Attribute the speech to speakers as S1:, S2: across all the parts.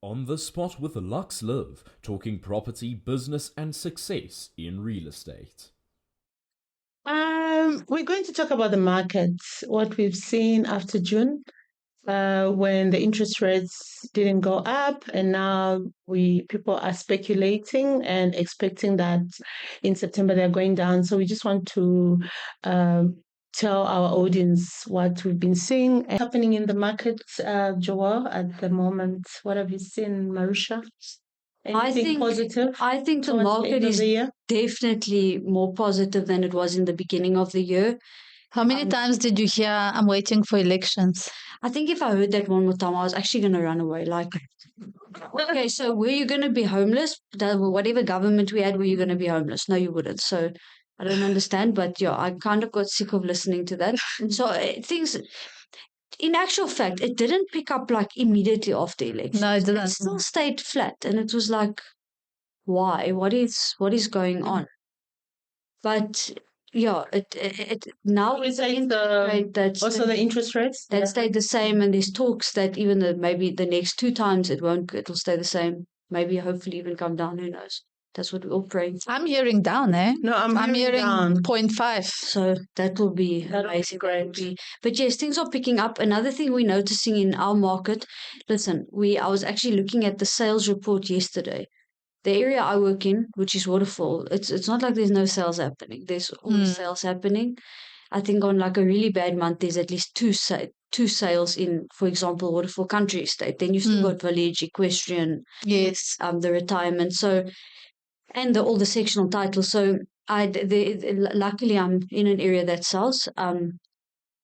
S1: On the Spot with Lux Live, talking property, business, and success in real estate.
S2: We're going to talk about the markets, what we've seen after June, when the interest rates didn't go up, and now people are speculating and expecting that in September they're going down. So we just want to tell our audience what we've been seeing and happening in the market, Joel, at the moment. What have you seen, Marusha? Anything positive
S3: I think the
S2: towards the
S3: market
S2: end of
S3: is
S2: the year?
S3: definitely more positive than it was in the beginning of the year.
S4: How many times did you hear, I'm waiting for elections?
S3: I think if I heard that one more time, I was actually going to run away. Like, okay, so were you going to be homeless? Whatever government we had, were you going to be homeless? No, you wouldn't. So I don't understand. But yeah, I kind of got sick of listening to that. So things, in actual fact, it didn't pick up like immediately after elections.
S4: No, it didn't.
S3: It still stayed flat. And it was like, why? What is going on? But yeah, it now
S2: We
S3: with the
S2: say
S3: interest rate
S2: also the interest rates
S3: that stayed the same, and there's talks that even maybe the next two times it'll stay the same. Maybe hopefully even come down. Who knows? That's what we all pray.
S4: I'm hearing down, eh?
S2: No, I'm hearing down.
S4: 0.5.
S3: So that will be amazing.
S2: Great.
S3: But yes, things are picking up. Another thing we're noticing in our market, listen, I was actually looking at the sales report yesterday. The area I work in, which is Waterfall, it's not like there's no sales happening. There's always sales happening. I think on like a really bad month, there's at least two sales in, for example, Waterfall Country Estate. Then you still got Village, Equestrian,
S4: Yes,
S3: the retirement. So, and all the sectional titles. So luckily I'm in an area that sells.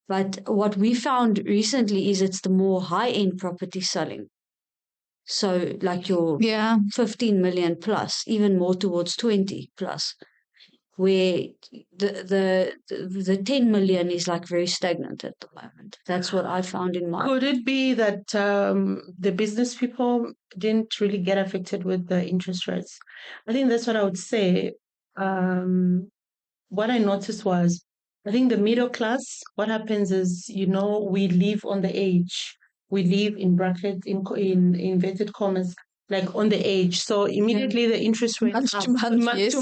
S3: But what we found recently is it's the more high end property selling. So like your 15 million plus, even more towards 20 plus, where the 10 million is like very stagnant at the moment. That's what I found in my.
S2: Could it be that the business people didn't really get affected with the interest rates? I think that's what I would say. What I noticed was, I think the middle class, what happens is, we live on the edge. We live in brackets, in inverted commas, like on the edge. So immediately the interest rate
S4: month to month,
S2: yes,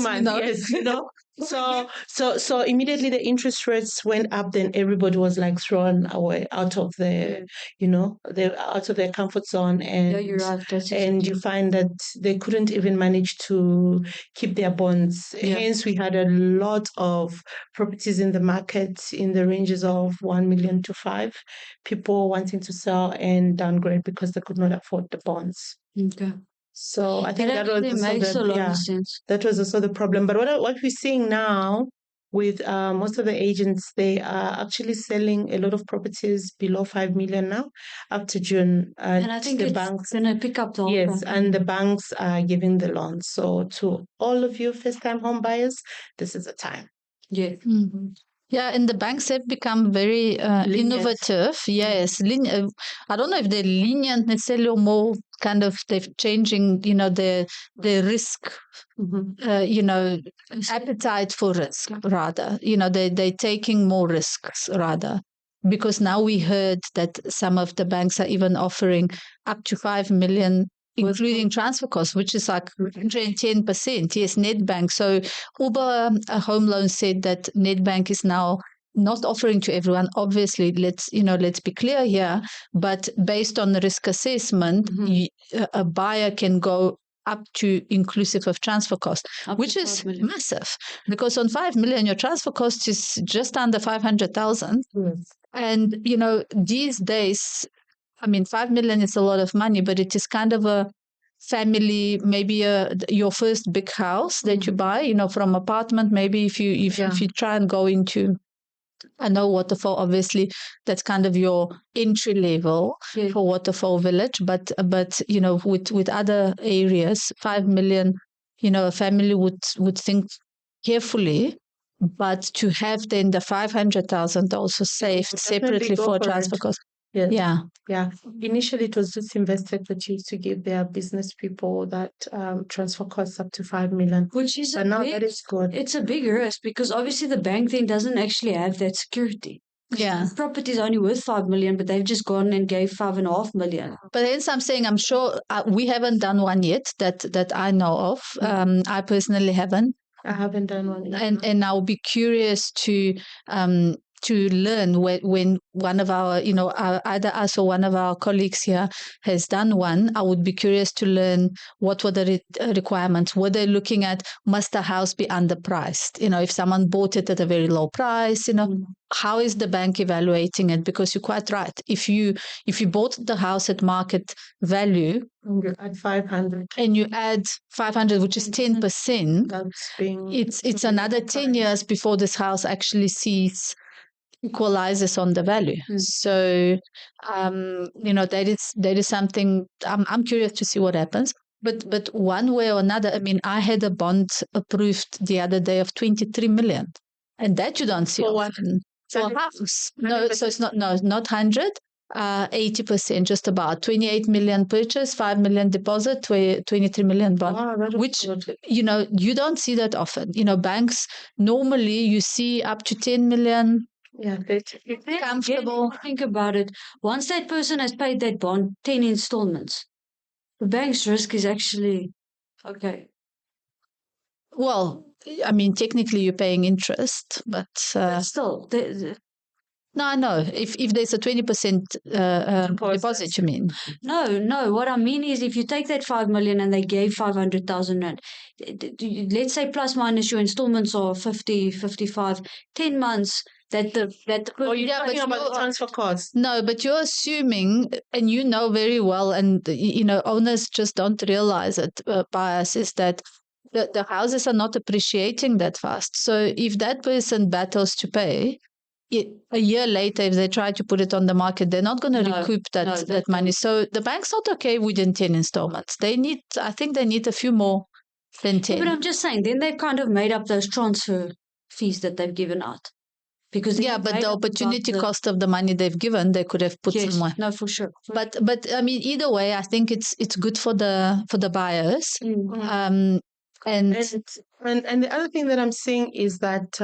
S2: so immediately the interest rates went up. Then everybody was like thrown away out of out of their comfort zone, and
S3: Yeah, you're right.
S2: and you find that they couldn't even manage to keep their bonds.
S3: Yeah.
S2: Hence, we had a lot of properties in the market in the ranges of 1 million to 5. People wanting to sell and downgrade because they could not afford the bonds.
S3: Okay.
S2: So I think that
S3: actually
S2: was also
S3: makes a lot of sense.
S2: that was also the problem. But what we're seeing now with most of the agents, they are actually selling a lot of properties below 5 million now up to June.
S3: And I think
S2: the
S3: it's
S2: banks,
S3: going to pick up the whole
S2: yes,
S3: problem.
S2: and the banks are giving the loans. So to all of you first-time home buyers, this is the time.
S3: Yeah.
S4: Yeah, and the banks have become very innovative. Yes, I don't know if they're lenient necessarily, or more kind of they're changing, the risk, appetite for risk rather. They're taking more risks rather. Because now we heard that some of the banks are even offering up to 5 million, including transfer costs, which is like 110%. Yes, Nedbank. So Uber Home Loan said that Nedbank is now not offering to everyone. Obviously, let's be clear here. But based on the risk assessment, a buyer can go up to inclusive of transfer cost, which is massive. Because on 5 million, your transfer cost is just under 500,000.
S2: Yes.
S4: And, these days, 5 million is a lot of money, but it is kind of a family, maybe your first big house that you buy, from apartment. Maybe if you try and go into, I know Waterfall, obviously, that's kind of your entry level for Waterfall Village. But with other areas, 5 million, a family would think carefully. But to have then the 500,000 also saved separately for transfer cost.
S2: Yes. Yeah. Initially, it was just investors that used to give their business people that transfer costs up to 5 million.
S3: Which is
S2: but now that is good.
S3: It's a big risk because obviously the bank then doesn't actually have that security.
S4: Yeah.
S3: The property is only worth 5 million, but they've just gone and gave 5.5 million.
S4: But hence I'm saying, I'm sure we haven't done one yet that I know of. I personally haven't.
S2: I haven't done one yet.
S4: And I'll be curious to learn when one of our, either us or one of our colleagues here has done one. I would be curious to learn what were the requirements. Were they looking at, must the house be underpriced? If someone bought it at a very low price, how is the bank evaluating it? Because you're quite right. If you bought the house at market value,
S2: at 500,
S4: and you add 500, which is 10%,
S2: that's being
S4: it's another 10 years before this house actually equalizes on the value. So, that is something I'm curious to see what happens. But one way or another, I mean, I had a bond approved the other day of 23 million, and that you don't see
S2: For
S4: often. For a house. No, so it's not 100. 80%, just about 28 million purchase, 5 million deposit, 23 million bond, which good. You don't see that often. Banks normally you see up to 10 million.
S2: Yeah,
S4: comfortable.
S3: Think about it. Once that person has paid that bond 10 installments, the bank's risk is actually okay.
S4: Well, I mean, technically you're paying interest, but
S3: still,
S4: no, I know. If there's a 20% deposit, you mean?
S3: No. What I mean is, if you take that 5 million and they gave 500,000 rand, let's say plus minus your installments are 50, 55, 10 months. That the
S2: you're talking about the transfer cost.
S4: No, but you're assuming, and very well, and owners just don't realize it. Bias is that the houses are not appreciating that fast. So if that person battles to pay, a year later, if they try to put it on the market, they're not going to recoup that money. So the bank's not okay within 10 installments. I think they need a few more than 10.
S3: Yeah, but I'm just saying, then they've kind of made up those transfer fees that they've given out. Because
S4: but the opportunity cost of the money they've given, they could have put somewhere.
S3: No, for sure.
S4: But I mean, either way, I think it's good for the buyers. And
S2: the other thing that I'm seeing is that,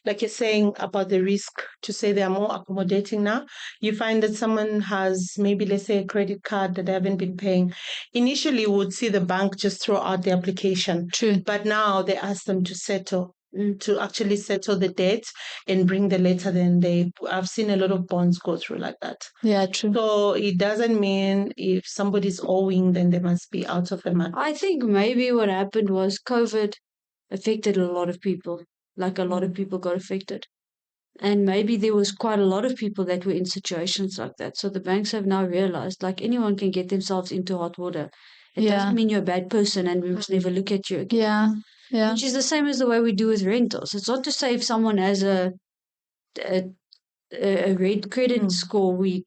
S2: like you're saying about the risk, to say they are more accommodating now. You find that someone has maybe, let's say, a credit card that they haven't been paying. Initially, we would see the bank just throw out the application.
S4: True.
S2: But now they ask them to settle. To actually settle the debt and bring the letter, then I've seen a lot of bonds go through like that.
S4: Yeah, true.
S2: So it doesn't mean if somebody's owing, then they must be out of the money.
S3: I think maybe what happened was COVID affected a lot of people. Like a lot of people got affected. And maybe there was quite a lot of people that were in situations like that. So the banks have now realized, like, anyone can get themselves into hot water. It doesn't mean you're a bad person and we must never look at you again.
S4: Yeah.
S3: Which is the same as the way we do with rentals. It's not to say if someone has a red credit score, we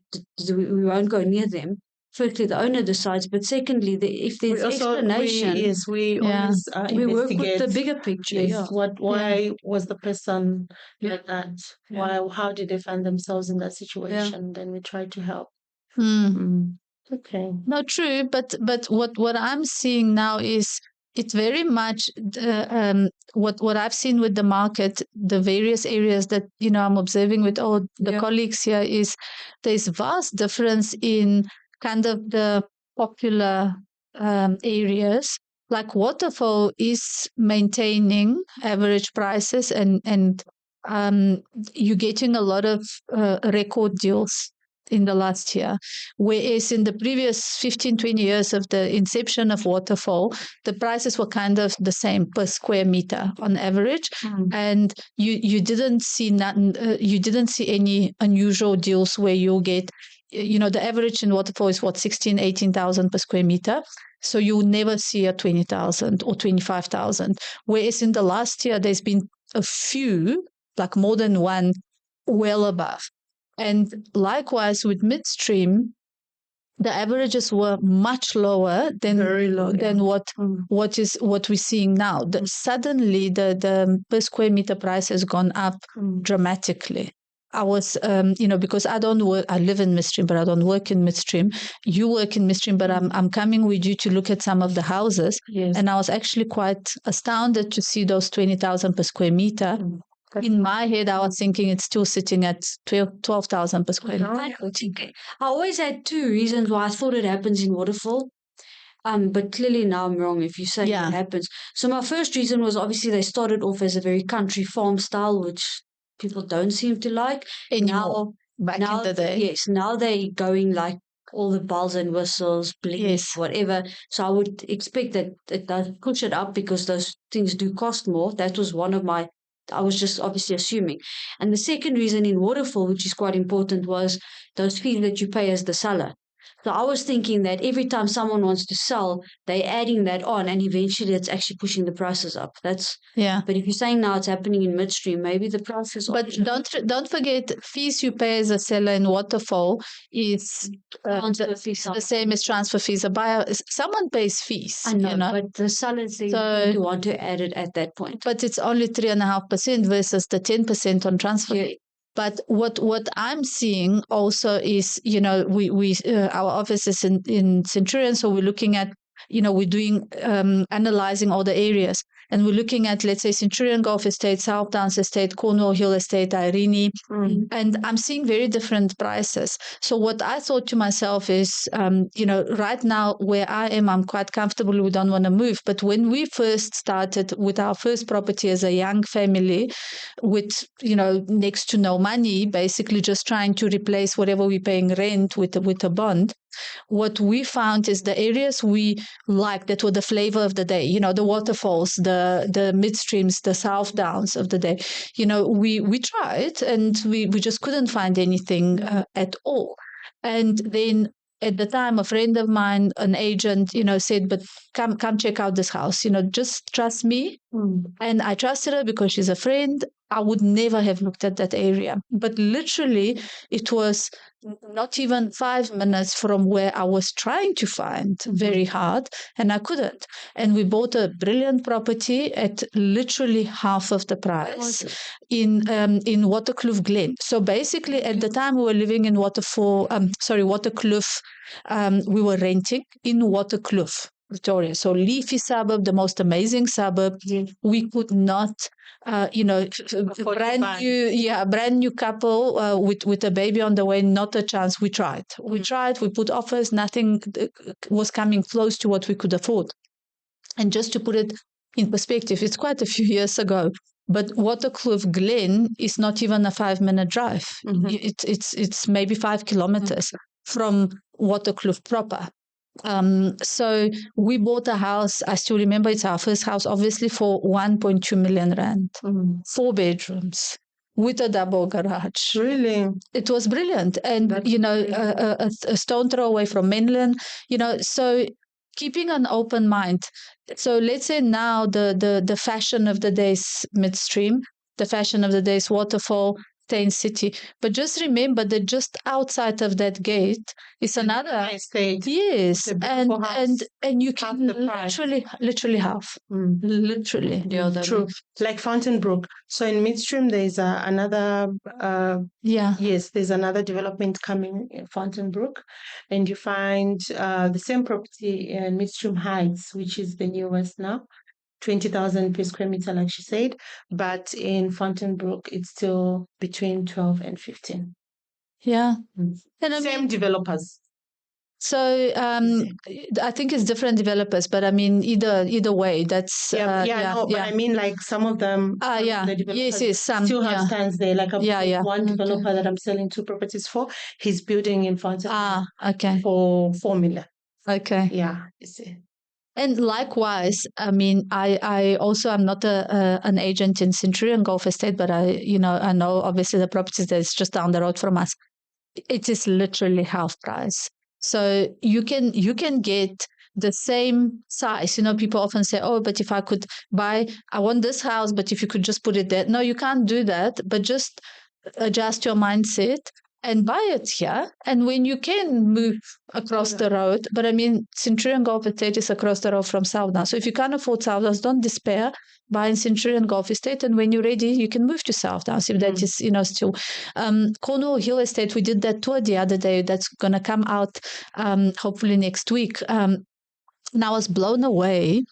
S3: won't go near them. Firstly, the owner decides, but secondly, if there's explanation,
S2: we always
S3: we work with the bigger picture.
S2: Yes, why was the person like that? How did they find themselves in that situation? Then we try to help. Okay.
S4: No, true, but what I'm seeing now is it's very much what I've seen with the market, the various areas that I'm observing with all the colleagues here is there's vast difference in kind of the popular areas. Like Waterfall is maintaining average prices and you're getting a lot of record deals in the last year, whereas in the previous 15, 20 years of the inception of Waterfall, the prices were kind of the same per square meter on average, and you didn't see any unusual deals where you'll get, the average in Waterfall is 16,000, 18,000 per square meter. So you never see a 20,000 or 25,000. Whereas in the last year, there's been a few, like more than one, well above. And likewise with midstream, the averages were much lower than what we're seeing now. Suddenly, the per square meter price has gone up dramatically. I was, because I don't work, I live in midstream, but I don't work in midstream. You work in midstream, but I'm coming with you to look at some of the houses.
S2: Yes.
S4: And I was actually quite astounded to see those 20,000 per square meter. In my head, I was thinking it's still sitting at 12,000 per square meter.
S3: I always had two reasons why I thought it happens in Waterfall. But clearly now I'm wrong if you say
S4: Yeah.
S3: it happens. So my first reason was obviously they started off as a very country farm style, which people don't seem to like.
S4: Anymore. Back in the day.
S3: Yes, now they're going like all the bells and whistles, bling,
S4: Yes.
S3: whatever. So I would expect that it does push it up because those things do cost more. That was one of my, I was just obviously assuming. And the second reason in Waterfall, which is quite important, was those fees that you pay as the seller. So I was thinking that every time someone wants to sell, they're adding that on, and eventually it's actually pushing the prices up. That's
S4: Yeah.
S3: But if you're saying now it's happening in midstream, maybe the prices.
S4: But don't forget, fees you pay as a seller in Waterfall is the same as transfer fees. A buyer, someone pays fees.
S3: I know, but the sellers seem to want to add it at that point.
S4: But it's only 3.5% versus the 10% on transfer fee. But what I'm seeing also is, we our office is in Centurion, so we're looking at, we're doing analyzing all the areas, and we're looking at, let's say, Centurion Golf Estate, South Downs Estate, Cornwall Hill Estate, Irene, and I'm seeing very different prices. So what I thought to myself is, right now where I am, I'm quite comfortable. We don't want to move. But when we first started with our first property as a young family, with next to no money, basically just trying to replace whatever we're paying rent with a bond, what we found is the areas we liked that were the flavor of the day, the waterfalls, the midstreams, the South Downs of the day. We tried and we just couldn't find anything at all. And then at the time, a friend of mine, an agent, said, but come check out this house, just trust me. And I trusted her because she's a friend. I would never have looked at that area. But literally, it was not even 5 minutes from where I was trying to find very hard, and I couldn't. And we bought a brilliant property at literally half of the price in Waterkloof Glen. So basically, at the time we were living in Waterkloof, we were renting in Waterkloof, Victoria. So leafy suburb, the most amazing suburb. We could not, brand new couple with a baby on the way, not a chance. We tried, we put offers, nothing was coming close to what we could afford. And just to put it in perspective, it's quite a few years ago, but Waterkloof Glen is not even a 5-minute drive. It's maybe 5 kilometers from Waterkloof proper. So we bought a house. I still remember it's our first house, obviously, for 1.2 million rand, 4 bedrooms with a double garage.
S2: Really?
S4: It was brilliant. And, a stone throw away from mainland, so keeping an open mind. So let's say now the fashion of the day is midstream, the fashion of the day is Waterfall, Tain City. But just remember that just outside of that gate is another
S2: estate.
S4: Yes, and you can literally half. Literally.
S2: True. Like Fountain Brook. So in midstream, there's another. Yes, there's another development coming in Fountain Brook, and you find the same property in Midstream Heights, which is the newest now. 20,000 per square meter, like she said, but in Fountain Brook, it's still between 12 and 15.
S4: Yeah.
S2: And same developers.
S4: So I think it's different developers, but I mean either way, that's
S2: but I mean like some of them. The developers
S4: some
S2: still have stands there. Like one developer that I'm selling 2 properties for, he's building in Fountain for 4 million.
S4: Okay.
S2: Yeah, you see.
S4: And likewise, I mean, I also am not an agent in Centurion Golf Estate, but I know obviously the properties that's just down the road from us. It is literally half price. So you can get the same size. People often say, oh, but if I could buy, I want this house, but if you could just put it there. No, you can't do that, but just adjust your mindset and buy it here. And when you can move across the road, but I mean, Centurion Golf Estate is across the road from South Downs. So if you can't afford South Downs, don't despair. Buy in Centurion Golf Estate, and when you're ready, you can move to South Downs if that is, still. Cornwall Hill Estate, we did that tour the other day. That's going to come out hopefully next week. And I was blown away.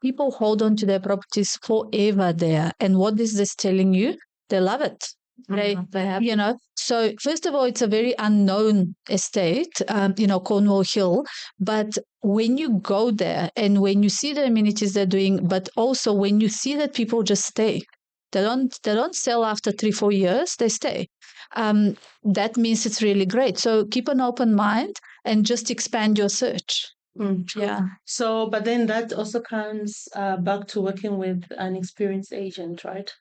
S4: People hold on to their properties forever there. And what is this telling you? they love it.
S3: They have.
S4: You know, so first of all, it's a very unknown estate, Cornwall Hill. But when you go there and when you see the amenities they're doing, but also when you see that people just stay, they don't sell after 3-4 years, they stay. That means it's really great. So keep an open mind and just expand your search. Yeah.
S2: So, but then that also comes back to working with an experienced agent, right?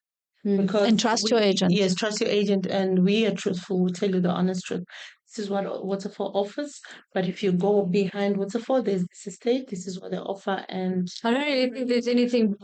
S2: Because
S4: And trust your agent.
S2: Yes, trust your agent, and we are truthful. We tell you the honest truth. This is what Waterfall offers. But if you go behind Waterfall, there's this estate. This is what they offer, and
S3: I don't really think there's anything.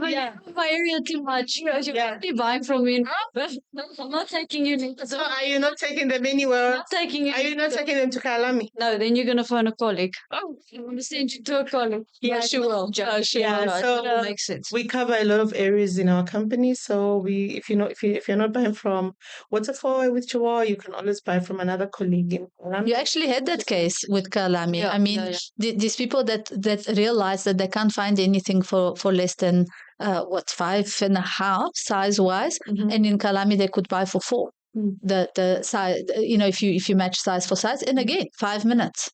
S2: yeah.
S3: My area too much. You're probably buying from me. I'm not taking you.
S2: So, are you not taking them anywhere?
S3: Not taking you.
S2: Are you not taking them to Kalami?
S3: No, then you're gonna phone a colleague. Oh, I'm gonna send you to a colleague.
S2: Yeah,
S4: she will. Oh, she
S2: Yeah,
S4: will.
S2: so
S3: That makes sense.
S2: we cover a lot of areas in our company. So if you're not buying from Waterfall with Chihuahua, you can always buy from another colleague in Kalami.
S4: You actually had that case with Kalami.
S3: Yeah,
S4: I mean, these people that realize that they can't find anything for less than 5.5 size wise, and in Kalami they could buy for 4. The size, if you match size for size, and again 5 minutes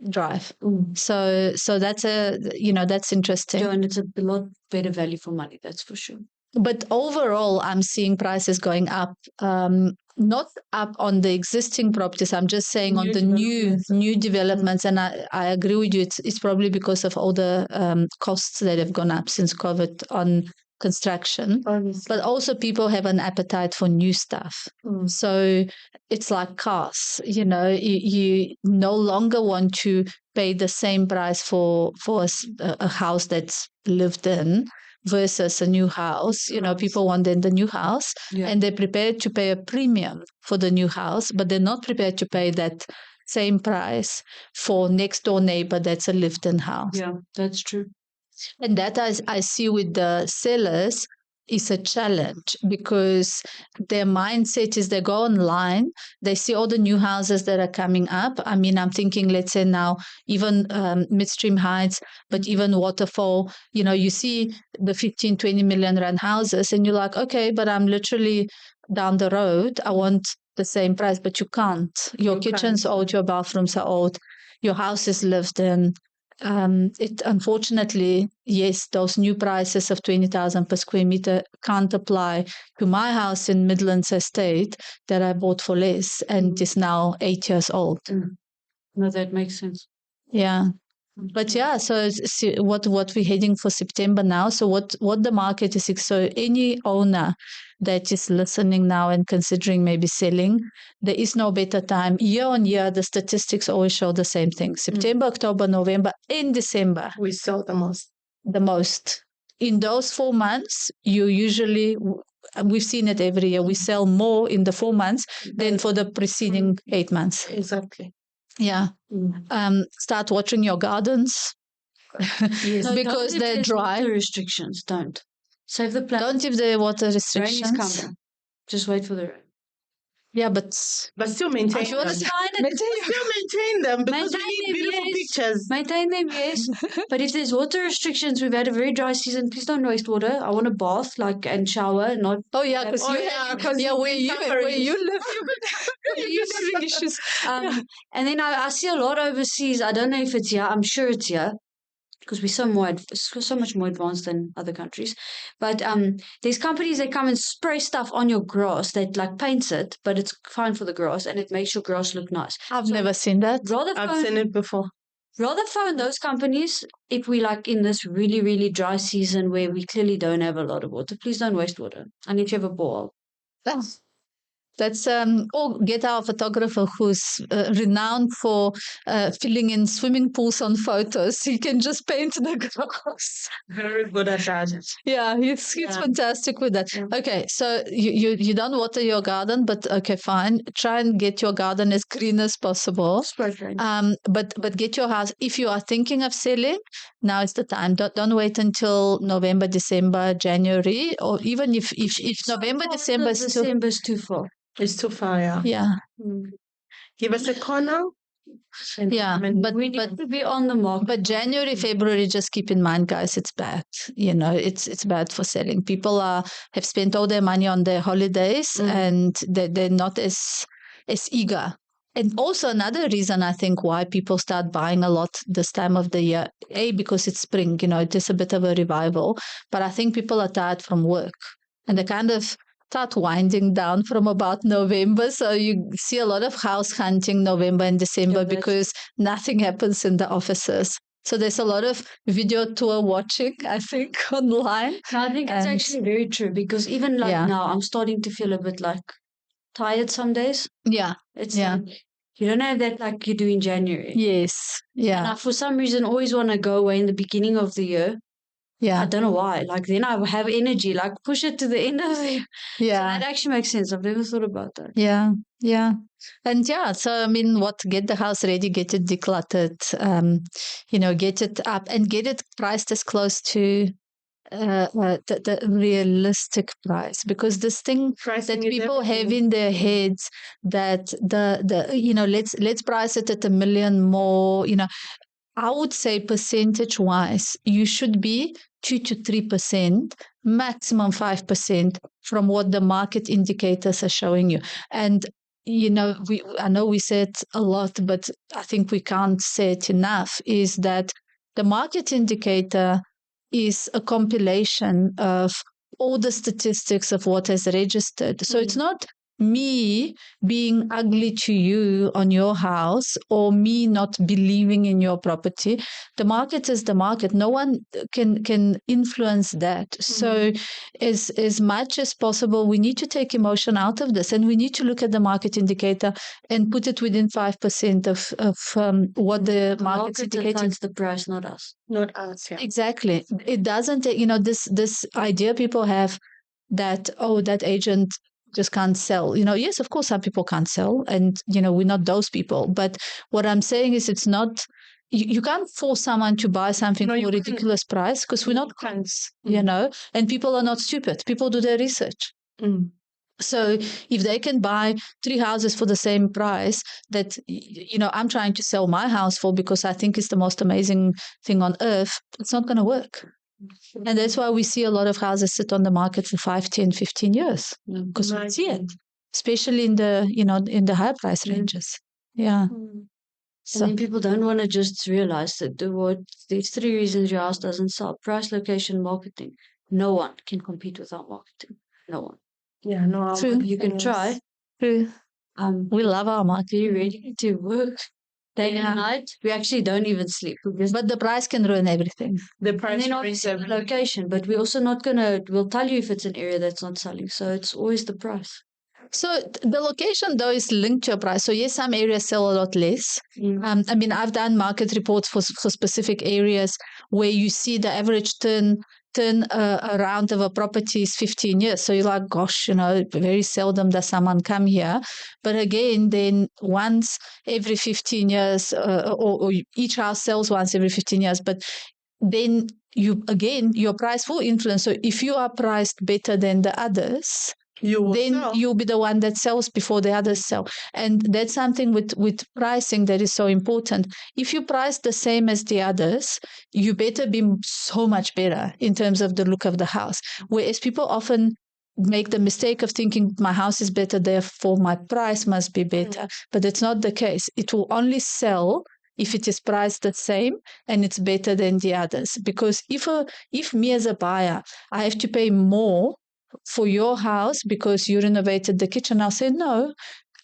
S4: drive. So that's that's interesting.
S3: Yeah, and it's a lot better value for money, that's for sure.
S4: But overall, I'm seeing prices going up. Not up on the existing properties. I'm just saying on the new developments. And I agree with you. It's probably because of all the costs that have gone up since COVID on construction.
S2: Obviously.
S4: But also people have an appetite for new stuff. So it's like cars. You no longer want to pay the same price for a house that's lived in versus a new house. People want then the new house, and they're prepared to pay a premium for the new house, but they're not prepared to pay that same price for next door neighbor that's a lived-in house.
S3: Yeah, that's true.
S4: And that I see with the sellers is a challenge, because their mindset is they go online, they see all the new houses that are coming up. I mean, I'm thinking, let's say now, even Midstream Heights, but even Waterfall, you see the 15, 20 million rand houses, and you're like, okay, but I'm literally down the road. I want the same price, but you can't. Your kitchen's old, your bathrooms are old, your house is lived in. It unfortunately, yes, those new prices of 20,000 per square meter can't apply to my house in Midlands Estate that I bought for less and is now 8 years old.
S3: No, that makes sense.
S4: Yeah. But yeah, so what we're heading for September now. So what the market is, so any owner that is listening now and considering maybe selling, there is no better time. Year on year, the statistics always show the same thing. September, October, November, and December.
S2: We sell the most.
S4: The most. In those 4 months, we've seen it every year. We sell more in the 4 months than for the preceding 8 months.
S2: Exactly.
S4: Yeah. Start watering your gardens.
S2: Yes.
S4: Because they're dry.
S3: Water restrictions, don't. Save the planet.
S4: Don't give the water
S3: Rain
S4: restrictions.
S3: is coming. Just wait for the rain.
S4: Yeah, but
S2: still maintain them. Still maintain them, because we need beautiful pictures.
S3: Maintain them, yes. But if there's water restrictions, we've had a very dry season. Please don't waste water. I want a bath, and shower, not.
S4: Oh yeah, because where you live,
S3: you having issues. And then I see a lot overseas. I don't know if it's here. I'm sure it's here, because we're so much more advanced than other countries. But there's companies that come and spray stuff on your grass that paints it, but it's fine for the grass and it makes your grass look nice.
S4: I've never seen that.
S2: I've seen it before.
S3: Rather phone those companies if we in this really, really dry season where we clearly don't have a lot of water. Please don't waste water. And if you have a ball.
S4: That's or get our photographer who's renowned for filling in swimming pools on photos. He can just paint the grass.
S2: Very good at that.
S4: Yeah, he's fantastic with that. Yeah. Okay, so you don't water your garden, but okay, fine. Try and get your garden as green as possible. But get your house. If you are thinking of selling, now is the time. Don't wait until November, December, January, or even if November, December is
S3: too far.
S2: It's too far, yeah.
S4: Yeah.
S2: Give us a call now.
S4: Yeah, but
S3: we need to be on the market.
S4: But January, February, just keep in mind, guys, it's bad. It's bad for selling. People have spent all their money on their holidays, and they're not as eager. And also another reason I think why people start buying a lot this time of the year, because it's spring, it is a bit of a revival. But I think people are tired from work, and they kind of start winding down from about November. So you see a lot of house hunting November and December because nothing happens in the offices. So there's a lot of video tour watching, I think, online.
S3: I think it's actually very true, because even now, I'm starting to feel a bit like tired some days.
S4: Yeah.
S3: It's like you don't have that like you do in January.
S4: Yes. Yeah.
S3: And I, for some reason, always want to go away in the beginning of the year.
S4: Yeah.
S3: I don't know why. Like then I have energy, like push it to the end of the year.
S4: Yeah.
S3: So that actually makes sense. I've never thought about that.
S4: Yeah. Yeah. And so I mean, get the house ready, get it decluttered, get it up and get it priced as close to the realistic price, because this thing that people have in their heads that let's price it at $1 million more, I would say percentage wise, you should be 2 to 3%, maximum 5% from what the market indicators are showing you. And I know we said a lot, but I think we can't say it enough, is that the market indicator is a compilation of all the statistics of what has registered. So it's not me being ugly to you on your house or me not believing in your property. The market is the market. No one can influence that. So as much as possible, we need to take emotion out of this, and we need to look at the market indicator and put it within 5% of what the market's indicating.
S3: The price, not us.
S2: Not us, yeah.
S4: Exactly. It doesn't, this idea people have that, that agent just can't sell. Yes, of course, some people can't sell, and, we're not those people. But what I'm saying is it's not, you can't force someone to buy something for a ridiculous price, because we're not cunts, and people are not stupid. People do their research. So if they can buy 3 houses for the same price that, I'm trying to sell my house for because I think it's the most amazing thing on earth, it's not going to work. And that's why we see a lot of houses sit on the market for 5, 10, 15 years, because we see it, especially in the, in the higher price ranges. Yeah.
S3: So, and then people don't want to just realize that there's 3 reasons your house doesn't sell: price, location, marketing. No one can compete without marketing. No one.
S2: Yeah, no.
S4: True.
S3: You can try.
S4: True. We love our market.
S3: Be ready to work day and night. We actually don't even sleep.
S4: But the price can ruin everything.
S2: The price
S3: and then obviously the location, but we're also not we'll tell you if it's an area that's not selling. So it's always the price.
S4: So the location, though, is linked to a price. So yes, some areas sell a lot less. I mean, I've done market reports for specific areas where you see the average turn around of a property is 15 years. So you're like, gosh, very seldom does someone come here. But again, then once every 15 years, or each house sells once every 15 years, but then your price will influence. So if you are priced better than the others, you'll be the one that sells before the others sell. And that's something with pricing that is so important. If you price the same as the others, you better be so much better in terms of the look of the house. Whereas people often make the mistake of thinking my house is better, therefore my price must be better. But that's not the case. It will only sell if it is priced the same and it's better than the others. Because if me as a buyer, I have to pay more for your house because you renovated the kitchen, I'll say, no,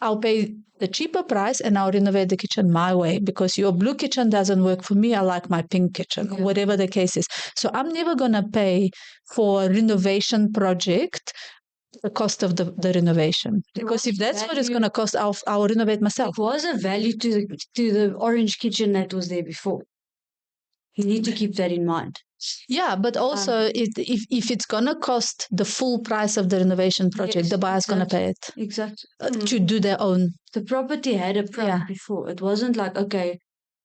S4: I'll pay the cheaper price and I'll renovate the kitchen my way, because your blue kitchen doesn't work for me. I like my pink kitchen, whatever the case is. So I'm never going to pay for a renovation project the cost of the renovation, because if that's what it's going to cost, I'll renovate myself.
S3: It was a value to the orange kitchen that was there before. You need to keep that in mind.
S4: Yeah, but also if it's going to cost the full price of the renovation project, the buyer's going to pay it.
S3: Exactly.
S4: To do their own.
S3: The property had a price before. It wasn't like, okay,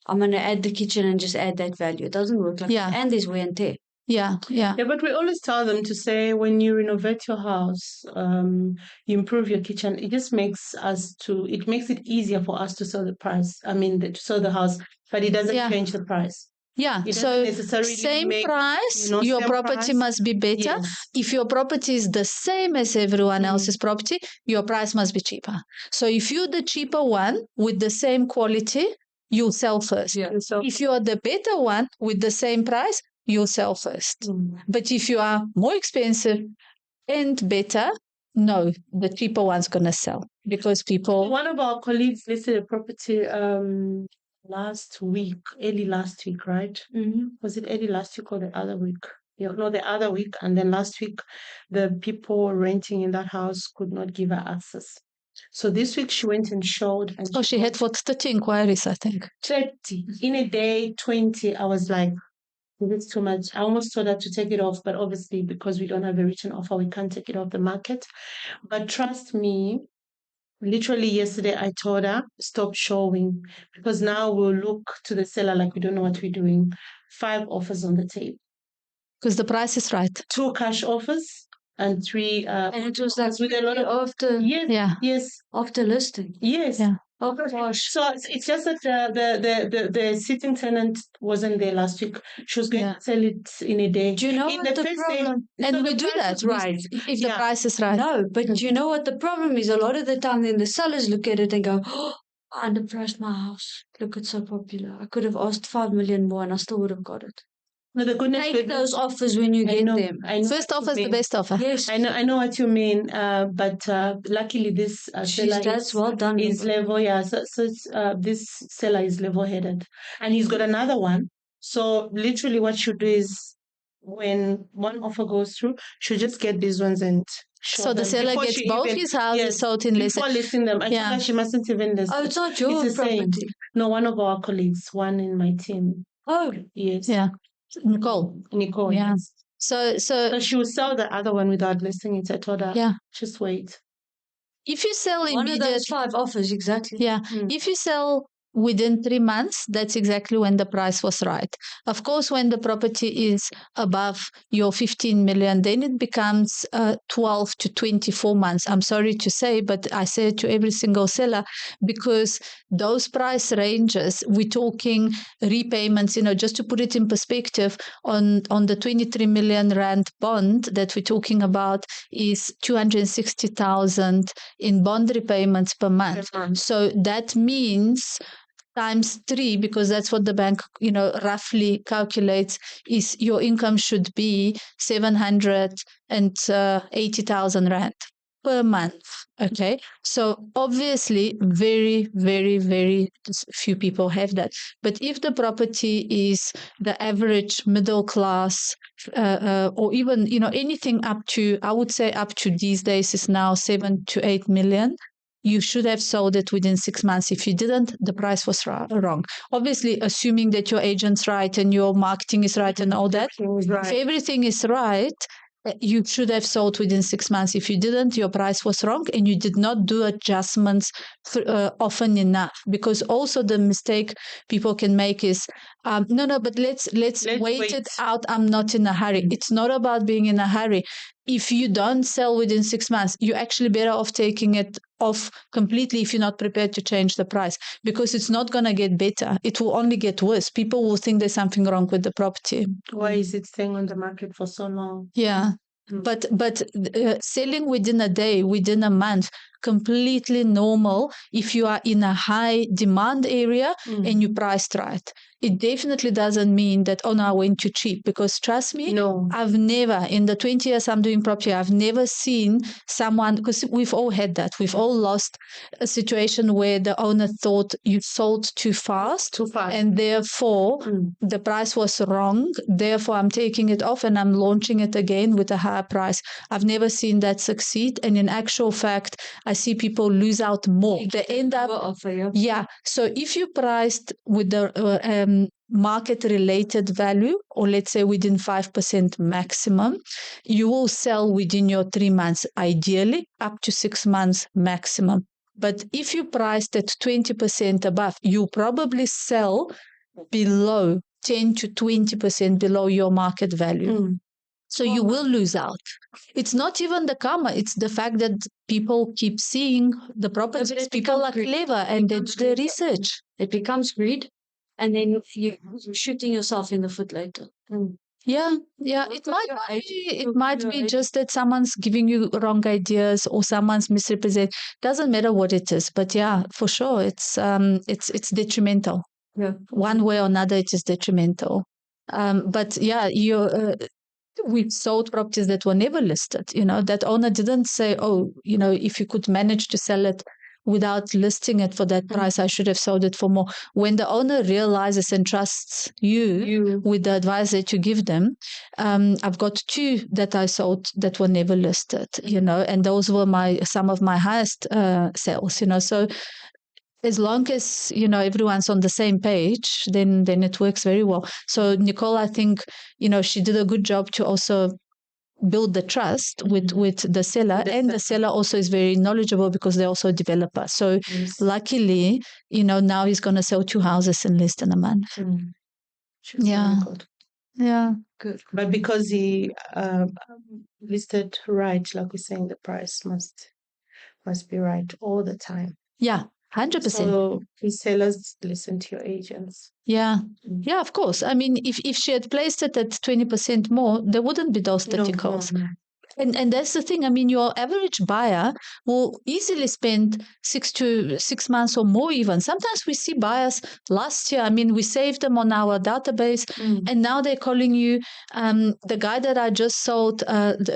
S3: I'm going to add the kitchen and just add that value. It doesn't work like that. And there's wear and tear.
S4: Yeah.
S2: Yeah, but we always tell them to say when you renovate your house, you improve your kitchen. It just makes it makes it easier for us to sell the price. I mean, to sell the house, but it doesn't
S4: Yeah.
S2: change the price.
S4: Yeah,
S2: It
S4: so
S2: doesn't necessarily
S4: same
S2: make,
S4: price, your
S2: same
S4: property
S2: price.
S4: must be better.
S2: Yes.
S4: If your property is the same as everyone else's property, your price must be cheaper. So if you're the cheaper one with the same quality, you'll sell first.
S3: Yeah.
S4: If you're the better one with the same price, you'll sell first. But if you are more expensive and better, no, the cheaper one's going to sell because people.
S2: One of our colleagues listed a property last week, early last week, right? Was it early last week or the other week? Yeah, no, the other week. And then last week, the people renting in that house could not give her access. So this week she went and showed. And
S4: Oh, she had 30 inquiries, I think.
S2: 30 in a day, 20. I was like, it's too much. I almost told her to take it off, but obviously because we don't have a written offer, we can't take it off the market. But trust me, literally yesterday I told her stop showing because now we'll look to the seller like we don't know what we're doing. 5 offers on the table.
S4: Because the price is right.
S2: 2 cash offers and 3
S3: And it was like
S2: with a lot of
S3: after
S2: yes
S3: after listing.
S2: yes.
S4: Yeah.
S3: Oh gosh.
S2: So it's just that the sitting tenant wasn't there last week. She was going to sell it in a day.
S3: Do you know
S2: in
S3: what the
S2: first
S3: problem?
S2: Day,
S4: And
S2: so
S4: we
S2: the
S4: do
S2: price
S4: that,
S2: was right.
S4: if the price is right.
S3: No, but do you know what the problem is? A lot of the time, then the sellers look at it and go, "Oh, I underpriced my house. Look, it's so popular. I could have asked 5 million more, and I still would have got it."
S2: No, the goodness
S3: Take those offers when you get them.
S2: I know
S4: First
S2: what
S4: offer
S2: you
S4: is the
S2: mean.
S4: best offer.
S3: Yes,
S2: I know what you mean. But luckily this seller
S3: that's well done.
S2: is level. Yeah, so this seller is level-headed, and he's got another one. So literally, what you do is when one offer goes through, she'll just get these ones and show
S4: So the
S2: them
S4: seller
S2: before
S4: gets
S2: she
S4: both
S2: even-
S4: his houses
S2: yes,
S4: sold in less.
S2: before listing them. I told her she mustn't even list.
S3: Oh, it's not your
S2: It's the same.
S3: property.
S2: No, one of our colleagues, one in my team.
S3: Oh,
S2: Yes.
S4: Yeah. Nicole.
S2: Nicole.
S4: Yeah.
S2: Yes.
S4: So
S2: So she will sell the other one without listing it. I told her,
S4: yeah.
S2: just wait.
S4: If you sell
S3: one of
S4: immediately,
S3: those 5 offers, exactly.
S4: yeah. If you sell within 3 months, that's exactly when the price was right. Of course, when the property is above your 15 million, then it becomes 12 to 24 months. I'm sorry to say, but I say it to every single seller because those price ranges, we're talking repayments, just to put it in perspective, on the 23 million rand bond that we're talking about is 260,000 in bond repayments per month. So that means times 3, because that's what the bank, roughly calculates, is your income should be 780,000 rand per month. Okay. So obviously very, very, very few people have that. But if the property is the average middle class, or even, anything up to, I would say up to these days is now 7 to 8 million. You should have sold it within 6 months. If you didn't, the price was wrong. Obviously, assuming that your agent's right and your marketing is right and all that. If everything is right, you should have sold within 6 months. If you didn't, your price was wrong and you did not do adjustments often enough. Because also the mistake people can make is, no, but let's wait it out. I'm not in a hurry. It's not about being in a hurry. If you don't sell within 6 months, you're actually better off taking it off completely if you're not prepared to change the price, because it's not going to get better. It will only get worse. People will think there's something wrong with the property.
S2: Why is it staying on the market for so long?
S4: Yeah. But selling within a day, within a month, completely normal if you are in a high demand area and you priced right. It definitely doesn't mean that, oh no, I went too cheap, because trust me,
S2: No.
S4: I've never, in the 20 years I'm doing property, I've never seen someone, because we've all had that. We've all lost a situation where the owner thought you sold too fast. And therefore the price was wrong. Therefore I'm taking it off and I'm launching it again with a higher price. I've never seen that succeed. And in actual fact, I see people lose out more. They end up, yeah. So if you priced with the market related value, or let's say within 5% maximum, you will sell within your 3 months, ideally up to 6 months maximum. But if you priced at 20% above, you probably sell below 10 to 20% below your market value. So you will lose out. It's not even the karma, it's the fact that people keep seeing the properties. People are clever and they do the research.
S3: It becomes greed, and then you're shooting yourself in the foot later.
S4: Yeah. It might be just that someone's giving you wrong ideas or someone's misrepresent. Doesn't matter what it is, but yeah, for sure, it's detrimental.
S3: Yeah.
S4: One way or another, it is detrimental. But yeah, we've sold properties that were never listed. That owner didn't say, oh, if you could manage to sell it without listing it for that price, I should have sold it for more. When the owner realizes and trusts you with the advice that you give them, I've got 2 that I sold that were never listed, and those were some of my highest sales, so as long as everyone's on the same page, then it works very well. So Nicole, I think she did a good job to also build the trust with the seller, and the seller also is very knowledgeable because they're also a developer. So luckily, now he's going to sell 2 houses in less than a month. Yeah. Yeah.
S2: Good. But because he listed right, like we're saying, the price must be right all the time.
S4: Yeah. 100%.
S2: So please sellers, listen to your agents.
S4: Yeah. Yeah, of course. I mean, if she had placed it at 20% more, there wouldn't be those 30 calls. No. And that's the thing. I mean, your average buyer will easily spend 6 months or more even. Sometimes we see buyers last year. I mean, we saved them on our database and now they're calling you. The guy that I just sold,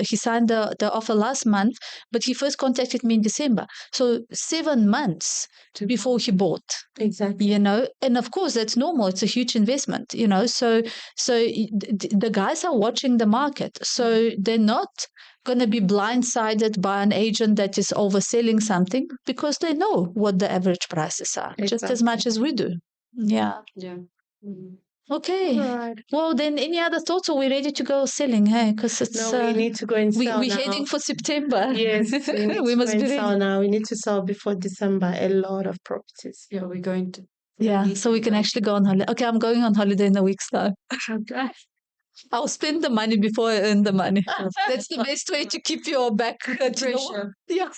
S4: he signed the offer last month, but he first contacted me in December. So 7 months before he bought.
S2: Exactly.
S4: And of course, that's normal. It's a huge investment, So the guys are watching the market. So they're not going to be blindsided by an agent that is overselling something because they know what the average prices are, just as much as we do. Yeah.
S3: Yeah.
S4: Okay. Right. Well, then any other thoughts? Are we ready to go selling? Hey, because it's
S2: we need to go and sell.
S4: We're heading for September.
S2: Yes, we need
S4: we
S2: to
S4: must
S2: go and
S4: be
S2: sell
S4: ready.
S2: now. We need to sell before December. A lot of properties.
S3: Yeah, we're going to.
S4: Yeah, so we can actually go on holiday. Okay, I'm going on holiday in a week's time.
S3: Okay.
S4: I'll spend the money before I earn the money. That's the best way to keep your back.
S3: Pressure.
S4: Yeah.